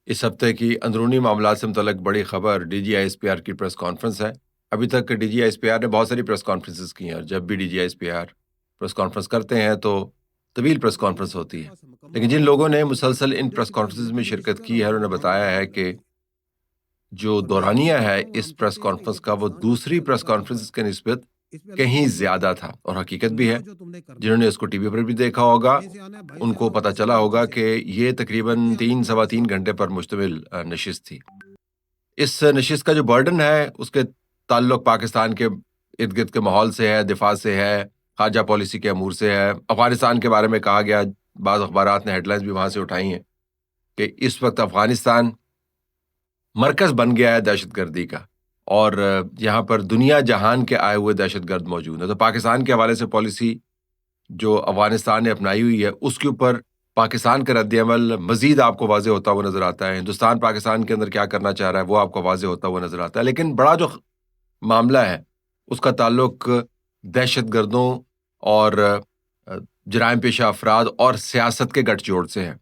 اس ہفتے کی اندرونی معاملات سے متعلق بڑی خبر D G I S P R کی پریس کانفرنس ہے۔ ابھی تک D G I S P R نے بہت ساری پریس کانفرنسز کی ہیں، اور جب بھی D G I S P R press conference کرتے ہیں تو طویل پریس کانفرنس ہوتی ہے، لیکن جن لوگوں نے مسلسل ان پریس کانفرنسز میں شرکت کی ہے انہوں نے بتایا ہے کہ جو دورانیہ ہے اس پریس کانفرنس کا وہ دوسری پریس کانفرنس کے نسبت کہیں زیادہ تھا، اور حقیقت بھی ہے۔ جنہوں نے اس کو ٹی وی پر بھی دیکھا ہوگا ان کو پتہ چلا ہوگا کہ یہ تقریباً 3 سوا 3 گھنٹے پر مشتمل نشست تھی۔ اس نشست کا جو برڈن ہے اس کے تعلق پاکستان کے ارد گرد کے ماحول سے ہے، دفاع سے ہے، خارجہ پالیسی کے امور سے ہے۔ افغانستان کے بارے میں کہا گیا، بعض اخبارات نے ہیڈ لائنز بھی وہاں سے اٹھائی ہیں کہ اس وقت افغانستان مرکز بن گیا ہے دہشت گردی کا، اور یہاں پر دنیا جہان کے آئے ہوئے دہشت گرد موجود ہیں۔ تو پاکستان کے حوالے سے پالیسی جو افغانستان نے اپنائی ہوئی ہے اس کے اوپر پاکستان کا رد عمل مزید آپ کو واضح ہوتا ہوا نظر آتا ہے۔ ہندوستان پاکستان کے اندر کیا کرنا چاہ رہا ہے وہ آپ کو واضح ہوتا ہوا نظر آتا ہے، لیکن بڑا جو معاملہ ہے اس کا تعلق دہشت گردوں اور جرائم پیشہ افراد اور سیاست کے گٹھ جوڑ سے ہے،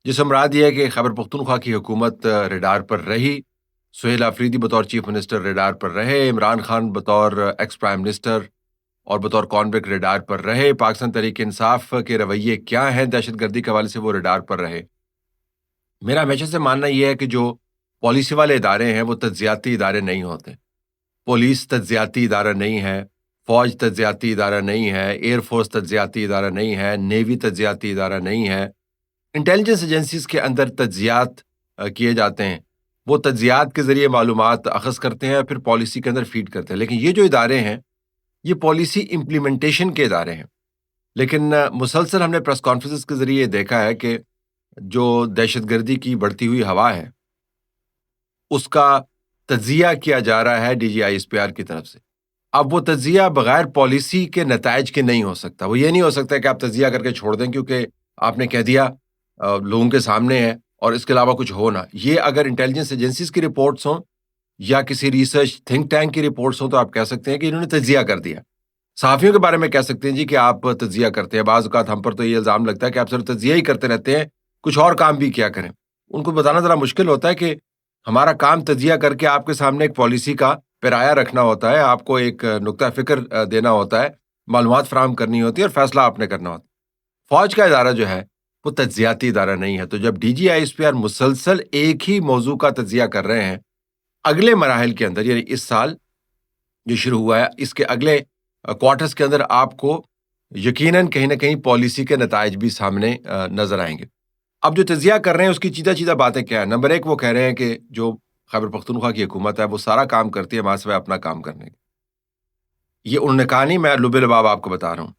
جس سے مراد یہ ہے کہ خیبر پختونخوا کی حکومت ریڈار پر رہی، سہیل آفریدی بطور چیف منسٹر ریڈار پر رہے، عمران خان بطور ایکس پرائم منسٹر اور بطور کانویک ریڈار پر رہے، پاکستان تحریک انصاف کے رویے کیا ہیں دہشت گردی کے حوالے سے وہ ریڈار پر رہے۔ میرا ہمیشہ سے ماننا یہ ہے کہ جو پالیسی والے ادارے ہیں وہ تجزیاتی ادارے نہیں ہوتے۔ پولیس تجزیاتی ادارہ نہیں ہے، فوج تجزیاتی ادارہ نہیں ہے، ایئر فورس تجزیاتی ادارہ نہیں ہے، نیوی تجزیاتی ادارہ نہیں ہے۔ انٹیلیجنس ایجنسیز کے اندر تجزیات کیے جاتے ہیں، وہ تجزیات کے ذریعے معلومات اخذ کرتے ہیں اور پھر پالیسی کے اندر فیڈ کرتے ہیں، لیکن یہ جو ادارے ہیں یہ پالیسی امپلیمنٹیشن کے ادارے ہیں۔ لیکن مسلسل ہم نے پریس کانفرنسز کے ذریعے دیکھا ہے کہ جو دہشت گردی کی بڑھتی ہوئی ہوا ہے اس کا تجزیہ کیا جا رہا ہے D G I S P R کی طرف سے۔ اب وہ تجزیہ بغیر پالیسی کے نتائج کے نہیں ہو سکتا۔ وہ یہ نہیں ہو سکتا کہ آپ تجزیہ کر کے چھوڑ دیں کیونکہ آپ نے کہہ دیا لوگوں کے سامنے ہے اور اس کے علاوہ کچھ ہونا۔ یہ اگر انٹیلیجنس ایجنسیز کی رپورٹس ہوں یا کسی ریسرچ تھنک ٹینک کی رپورٹس ہوں تو آپ کہہ سکتے ہیں کہ انہوں نے تجزیہ کر دیا۔ صحافیوں کے بارے میں کہہ سکتے ہیں جی کہ آپ تجزیہ کرتے ہیں، بعض اوقات ہم پر تو یہ الزام لگتا ہے کہ آپ صرف تجزیہ ہی کرتے رہتے ہیں، کچھ اور کام بھی کیا کریں۔ ان کو بتانا ذرا مشکل ہوتا ہے کہ ہمارا کام تجزیہ کر کے آپ کے سامنے ایک پالیسی کا پیرایا رکھنا ہوتا ہے، آپ کو ایک نقطہ فکر دینا ہوتا ہے، معلومات فراہم کرنی ہوتی ہے اور فیصلہ آپ نے کرنا ہوتا ہے۔ فوج کا ادارہ جو ہے وہ تجزیاتی ادارہ نہیں ہے۔ تو جب D G I S P R مسلسل ایک ہی موضوع کا تجزیہ کر رہے ہیں، اگلے مراحل کے اندر یعنی اس سال جو شروع ہوا ہے اس کے اگلے کوارٹرز کے اندر آپ کو یقیناً کہیں نہ کہیں پالیسی کے نتائج بھی سامنے نظر آئیں گے۔ اب جو تجزیہ کر رہے ہیں اس کی چیدہ چیدہ باتیں کیا ہیں؟ نمبر ایک، وہ کہہ رہے ہیں کہ جو خیبر پختونخوا کی حکومت ہے وہ سارا کام کرتی ہے ماں سوائے اپنا کام کرنے کے۔ یہ انہوں نے کہا نہیں، میں لب لباب آپ کو بتا رہا ہوں۔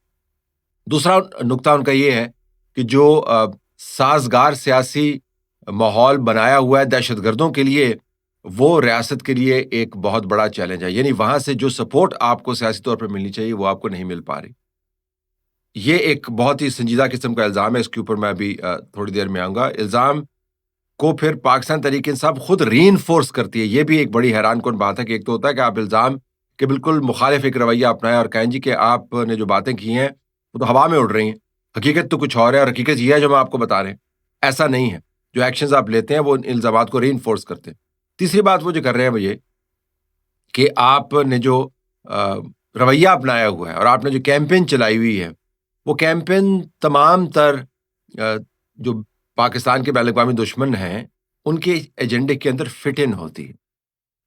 دوسرا نقطہ ان کا یہ ہے کہ جو سازگار سیاسی ماحول بنایا ہوا ہے دہشت گردوں کے لیے وہ ریاست کے لیے ایک بہت بڑا چیلنج ہے، یعنی وہاں سے جو سپورٹ آپ کو سیاسی طور پر ملنی چاہیے وہ آپ کو نہیں مل پا رہی۔ یہ ایک بہت ہی سنجیدہ قسم کا الزام ہے، اس کے اوپر میں ابھی تھوڑی دیر میں آؤں گا۔ الزام کو پھر پاکستان تحریک انصاف خود ری انفورس کرتی ہے۔ یہ بھی ایک بڑی حیران کن بات ہے کہ ایک تو ہوتا ہے کہ آپ الزام کے بالکل مخالف ایک رویہ اپنائیں اور کہیں جی کہ آپ نے جو باتیں کی ہیں وہ تو ہوا میں اڑ رہی ہیں، حقیقت تو کچھ اور ہے اور حقیقت یہ ہے جو ہم آپ کو بتا رہے ہیں۔ ایسا نہیں ہے، جو ایکشنز آپ لیتے ہیں وہ ان الزامات کو ری انفورس کرتے ہیں۔ تیسری بات وہ جو کر رہے ہیں وہ یہ کہ آپ نے جو رویہ اپنایا ہوا ہے اور آپ نے جو کیمپین چلائی ہوئی ہے وہ کیمپین تمام تر جو پاکستان کے بین الاقوامی دشمن ہیں ان کے ایجنڈے کے اندر فٹ ان ہوتی ہے۔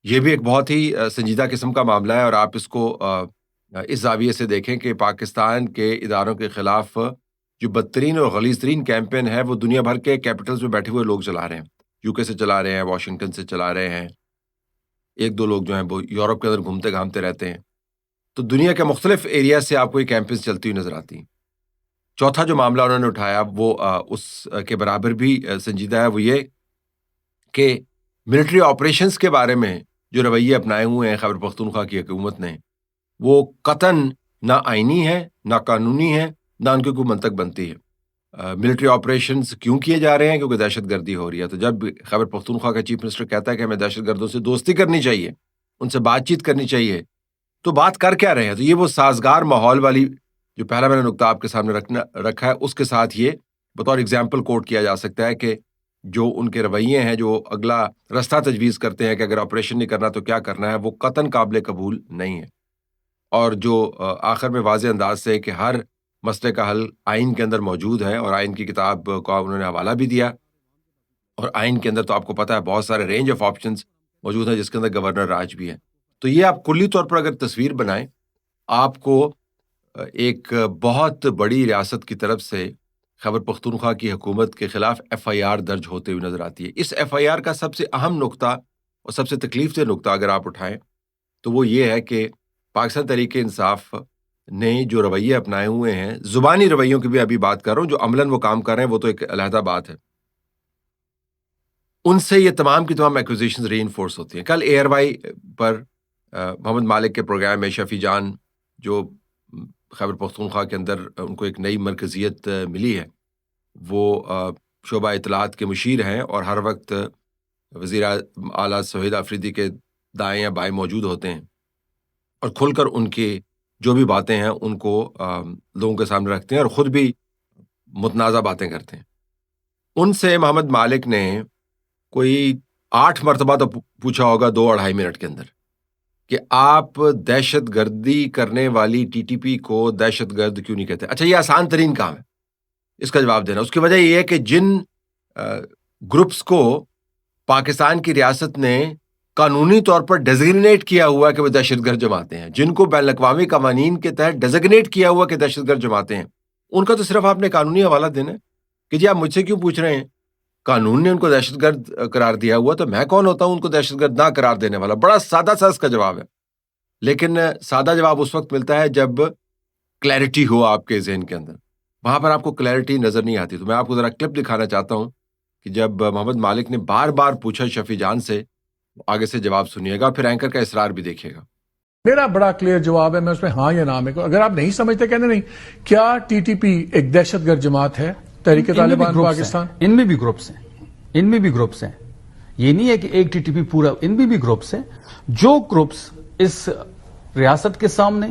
یہ بھی ایک بہت ہی سنجیدہ قسم کا معاملہ ہے، اور آپ اس کو اس زاویے سے دیکھیں کہ پاکستان کے اداروں کے خلاف جو بدترین اور غلیظ ترین کیمپین ہے وہ دنیا بھر کے کیپٹلز میں بیٹھے ہوئے لوگ چلا رہے ہیں، یو کے سے چلا رہے ہیں، واشنگٹن سے چلا رہے ہیں، ایک دو لوگ جو ہیں وہ یورپ کے اندر گھومتے گھامتے رہتے ہیں۔ تو دنیا کے مختلف ایریاز سے آپ کو یہ کیمپینز چلتی ہوئی نظر آتی ہیں۔ چوتھا جو معاملہ انہوں نے اٹھایا وہ اس کے برابر بھی سنجیدہ ہے، وہ یہ کہ ملٹری آپریشنز کے بارے میں جو رویے اپنائے ہوئے ہیں خیبر پختونخوا کی حکومت نے وہ قطعاً نہ آئینی ہے، نہ قانونی ہے، نہ ان کی کوئی منطق بنتی ہے۔ ملٹری آپریشنز کیوں کیے جا رہے ہیں؟ کیونکہ دہشت گردی ہو رہی ہے۔ تو جب خیبر پختونخوا کا چیف منسٹر کہتا ہے کہ ہمیں دہشت گردوں سے دوستی کرنی چاہیے، ان سے بات چیت کرنی چاہیے، تو بات کر کیا رہے ہیں؟ تو یہ وہ سازگار ماحول والی جو پہلا میں نے نقطہ آپ کے سامنے رکھا ہے اس کے ساتھ یہ بطور اگزامپل کوٹ کیا جا سکتا ہے کہ جو ان کے رویے ہیں، جو اگلا رستہ تجویز کرتے ہیں کہ اگر آپریشن نہیں کرنا تو کیا کرنا ہے، وہ قطعاً قابل قبول نہیں ہے. اور جو آخر میں واضح انداز سے کہ ہر مسئلے کا حل آئین کے اندر موجود ہے، اور آئین کی کتاب کا انہوں نے حوالہ بھی دیا، اور آئین کے اندر تو آپ کو پتا ہے بہت سارے رینج آف آپشنز موجود ہیں جس کے اندر گورنر راج بھی ہے. تو یہ آپ کلی طور پر اگر تصویر بنائیں، آپ کو ایک بہت بڑی ریاست کی طرف سے خیبر پختونخوا کی حکومت کے خلاف ایف آئی آر درج ہوتے ہوئے نظر آتی ہے. اس ایف آئی آر کا سب سے اہم نقطہ اور سب سے تکلیف دہ نقطہ اگر آپ اٹھائیں تو وہ یہ ہے کہ پاکستان تحریک انصاف نے جو رویے اپنائے ہوئے ہیں، زبانی رویوں کی بھی ابھی بات کر رہا ہوں، جو عملاً وہ کام کر رہے ہیں وہ تو ایک علیحدہ بات ہے، ان سے یہ تمام کی تمام ایکوزیشنز ری انفورس ہوتی ہیں. کل اے آر وائی پر محمد مالک کے پروگرام میں شفیع جان جو خیبر پختونخوا کے اندر ان کو ایک نئی مرکزیت ملی ہے، وہ شعبہ اطلاعات کے مشیر ہیں اور ہر وقت وزیر اعلیٰ سہیل آفریدی کے دائیں یا بائیں موجود ہوتے ہیں، اور کھل کر ان کی جو بھی باتیں ہیں ان کو لوگوں کے سامنے رکھتے ہیں اور خود بھی متنازع باتیں کرتے ہیں. ان سے محمد مالک نے کوئی 8 مرتبہ تو پوچھا ہوگا 2-2.5 منٹ کے اندر کہ آپ دہشت گردی کرنے والی ٹی ٹی پی کو دہشت گرد کیوں نہیں کہتے. اچھا، یہ آسان ترین کام ہے اس کا جواب دینا. اس کی وجہ یہ ہے کہ جن گروپس کو پاکستان کی ریاست نے قانونی طور پر ڈیزگنیٹ کیا ہوا ہے کہ وہ دہشت گرد جماعتیں ہیں، جن کو بین الاقوامی قوانین کے تحت ڈیزگنیٹ کیا ہوا کہ دہشت گرد جماعتیں ہیں، ان کا تو صرف آپ نے قانونی حوالہ دینا ہے کہ جی آپ مجھ سے کیوں پوچھ رہے ہیں، قانون نے ان کو دہشت گرد قرار دیا ہوا، تو میں کون ہوتا ہوں ان کو دہشت گرد نہ قرار دینے والا. بڑا سادہ سا اس کا جواب ہے، لیکن سادہ جواب اس وقت ملتا ہے جب کلیئرٹی ہو آپ کے ذہن کے اندر. وہاں پر آپ کو کلیئرٹی نظر نہیں آتی. تو میں آپ کو ذرا کلپ دکھانا چاہتا ہوں کہ جب محمد مالک نے بار بار پوچھا شفیع جان سے، آگے سے جواب سنیے گا، پھر اینکر کا اصرار بھی دیکھیے گا. میرا بڑا کلیئر جواب ہے، میں اس میں ہاں یا نہ میں اگر آپ نہیں سمجھتے کہنے نہیں. کیا ٹی ٹی پی ایک دہشت گرد جماعت ہے؟ تحریک طالبان پاکستان، ان میں بھی گروپس ہیں، ان میں بھی گروپس ہیں. یہ نہیں ہے کہ ایک ٹی ٹی پی پورا، ان میں بھی گروپس ہیں. جو گروپس اس ریاست کے سامنے،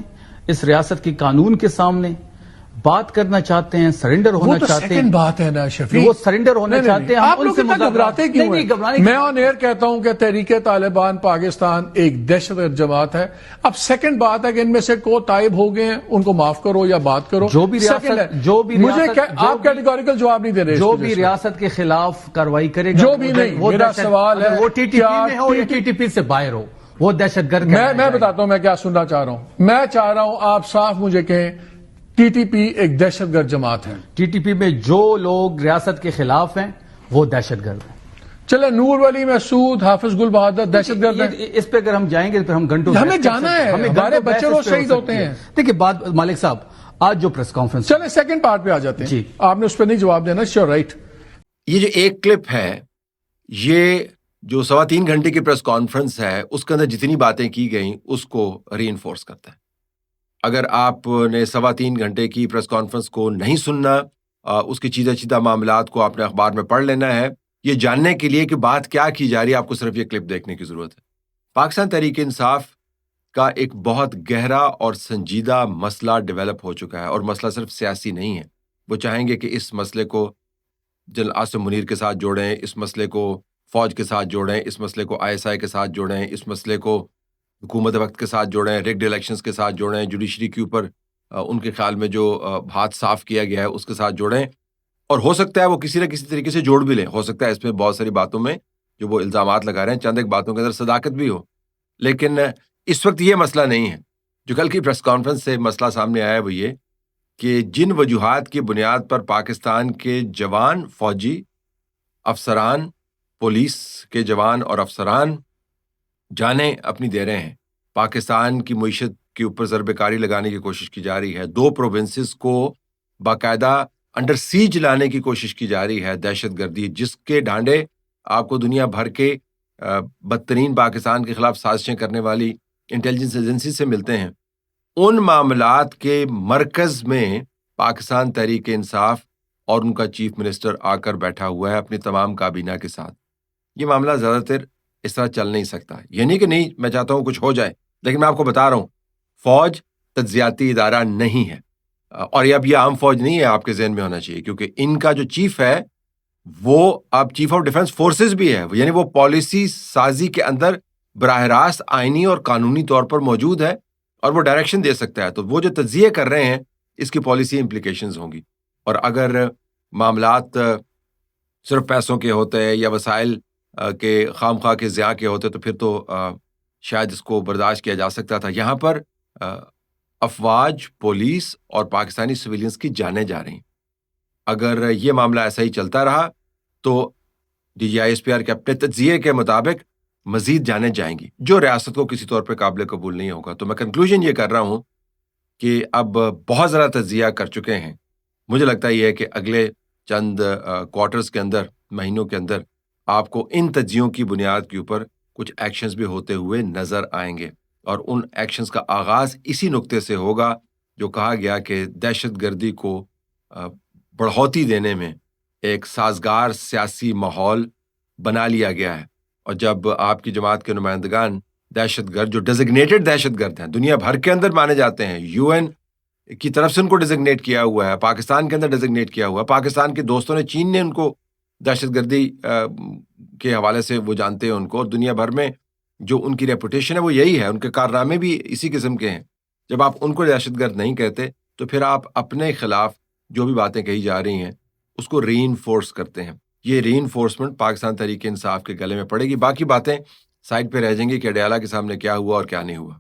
اس ریاست کے قانون کے سامنے بات کرنا چاہتے ہیں، سرنڈر ہونا چاہتے ہیں، سیکنڈ بات ہے نا شفیع، وہ سرنڈر ہونا چاہتے ہیں. آپ لوگ اتنا گھبراتے کیوں ہیں؟ میں آن ایئر کہتا ہوں کہ تحریک طالبان پاکستان ایک دہشت گرد جماعت ہے. اب سیکنڈ بات ہے کہ ان میں سے کو تائب ہو گئے ہیں، ان کو معاف کرو یا بات کرو. جو بھی ریاست، مجھے آپ کیٹیگوریکل جواب نہیں دے رہے. جو بھی ریاست کے خلاف کارروائی کرے گا، جو بھی نہیں، میرا سوال ہے وہ ٹی ٹی پی میں ہو یا ٹی ٹی پی سے باہر ہو، وہ دہشت گرد. میں بتاتا ہوں میں کیا سننا چاہ رہا ہوں. میں چاہ رہا ہوں آپ صاف مجھے کہیں ٹی ٹی پی ایک دہشت گرد جماعت ہے. ٹی ٹی پی میں جو لوگ ریاست کے خلاف ہیں وہ دہشت گرد ہیں. چلے نور ولی محسود، حافظ گل بہادر دہشت گرد ہیں. اس پہ اگر ہم جائیں گے پھر ہم گھنٹوں ہمیں جانا ہے، ہمارے بچے روز شہید ہوتے ہیں. دیکھیے بات مالک صاحب، آج جو پریس کانفرنس، چلے سیکنڈ پارٹ پہ آ جاتے ہیں. جی آپ نے اس پہ نہیں جواب دینا. Sure right. یہ جو ایک کلپ ہے، یہ جو 3.25 گھنٹے کی پریس کانفرنس ہے، اس کے اندر جتنی باتیں کی گئیں اس کو ری انفورس کرتا ہے. اگر آپ نے 3.25 گھنٹے کی پریس کانفرنس کو نہیں سننا، اس کی چیدہ معاملات کو آپ نے اخبار میں پڑھ لینا ہے، یہ جاننے کے لیے کہ بات کیا کی جا رہی ہے، آپ کو صرف یہ کلپ دیکھنے کی ضرورت ہے. پاکستان تحریک انصاف کا ایک بہت گہرا اور سنجیدہ مسئلہ ڈیولپ ہو چکا ہے، اور مسئلہ صرف سیاسی نہیں ہے. وہ چاہیں گے کہ اس مسئلے کو جنرل عاصم منیر کے ساتھ جوڑیں، اس مسئلے کو فوج کے ساتھ جوڑیں، اس مسئلے کو آئی ایس آئی کے ساتھ جوڑیں، اس مسئلے کو حکومت وقت کے ساتھ جوڑیں، ریگڈ الیکشنز کے ساتھ جوڑیں، جوڈیشری کے اوپر ان کے خیال میں جو ہاتھ صاف کیا گیا ہے اس کے ساتھ جوڑیں. اور ہو سکتا ہے وہ کسی نہ کسی طریقے سے جوڑ بھی لیں. ہو سکتا ہے اس میں بہت ساری باتوں میں جو وہ الزامات لگا رہے ہیں چند ایک باتوں کے اندر صداقت بھی ہو، لیکن اس وقت یہ مسئلہ نہیں ہے. جو کل کی پریس کانفرنس سے مسئلہ سامنے آیا ہے وہ یہ کہ جن وجوہات کی بنیاد پر پاکستان کے جوان، فوجی افسران، پولیس کے جوان اور افسران جانیں اپنی دے رہے ہیں، پاکستان کی معیشت کے اوپر ضرب کاری لگانے کی کوشش کی جا رہی ہے، 2 پروونسز کو باقاعدہ انڈر سیج لانے کی کوشش کی جا رہی ہے، دہشت گردی جس کے ڈانڈے آپ کو دنیا بھر کے بدترین پاکستان کے خلاف سازشیں کرنے والی انٹیلیجنس ایجنسی سے ملتے ہیں. ان معاملات کے مرکز میں پاکستان تحریک انصاف اور ان کا چیف منسٹر آ کر بیٹھا ہوا ہے اپنی تمام کابینہ کے ساتھ. یہ معاملہ زیادہ تر اس طرح چل نہیں سکتا. یہ نہیں کہ نہیں میں چاہتا ہوں کچھ ہو جائے، لیکن میں آپ کو بتا رہا ہوں فوج تجزیاتی ادارہ نہیں ہے، اور اب یہ عام فوج نہیں ہے، آپ کے ذہن میں ہونا چاہیے، کیونکہ ان کا جو چیف ہے وہ اب چیف آف ڈیفense فورسز بھی ہے, یعنی وہ پالیسی سازی کے اندر براہ راست آئینی اور قانونی طور پر موجود ہے اور وہ ڈائریکشن دے سکتا ہے. تو وہ جو تجزیے کر رہے ہیں اس کی پالیسی امپلیکیشنز ہوں گی. اور اگر معاملات صرف پیسوں کے ہوتے یا وسائل کے خام خواہ کے ضیاع کے ہوتے تو پھر تو شاید اس کو برداشت کیا جا سکتا تھا. یہاں پر افواج, پولیس اور پاکستانی سویلینز کی جانیں جا رہی ہیں. اگر یہ معاملہ ایسا ہی چلتا رہا تو D G I S P R کے اپنے تجزیے کے مطابق مزید جانیں جائیں گی, جو ریاست کو کسی طور پہ قابل قبول نہیں ہوگا. تو میں کنکلوژن یہ کر رہا ہوں کہ اب بہت زیادہ تجزیہ کر چکے ہیں. مجھے لگتا ہے یہ ہے کہ اگلے چند کوارٹرز کے اندر, مہینوں کے اندر آپ کو ان تجزیوں کی بنیاد کے اوپر کچھ ایکشنز بھی ہوتے ہوئے نظر آئیں گے. اور ان ایکشنز کا آغاز اسی نقطے سے ہوگا جو کہا گیا کہ دہشت گردی کو بڑھوتی دینے میں ایک سازگار سیاسی ماحول بنا لیا گیا ہے. اور جب آپ کی جماعت کے نمائندگان دہشت گرد, جو ڈیزگنیٹڈ دہشت گرد ہیں, دنیا بھر کے اندر مانے جاتے ہیں, یو این کی طرف سے ان کو ڈیزگنیٹ کیا ہوا ہے, پاکستان کے اندر ڈیزگنیٹ کیا ہوا ہے, پاکستان کے دوستوں نے, چین نے ان کو دہشت گردی کے حوالے سے وہ جانتے ہیں ان کو, اور دنیا بھر میں جو ان کی ریپوٹیشن ہے وہ یہی ہے, ان کے کارنامے بھی اسی قسم کے ہیں. جب آپ ان کو دہشت گرد نہیں کہتے تو پھر آپ اپنے خلاف جو بھی باتیں کہی جا رہی ہیں اس کو ری انفورس کرتے ہیں. یہ ری انفورسمنٹ پاکستان تحریک انصاف کے گلے میں پڑے گی. باقی باتیں سائڈ پہ رہ جائیں گی کہ اڈیالہ کے سامنے کیا ہوا اور کیا نہیں ہوا.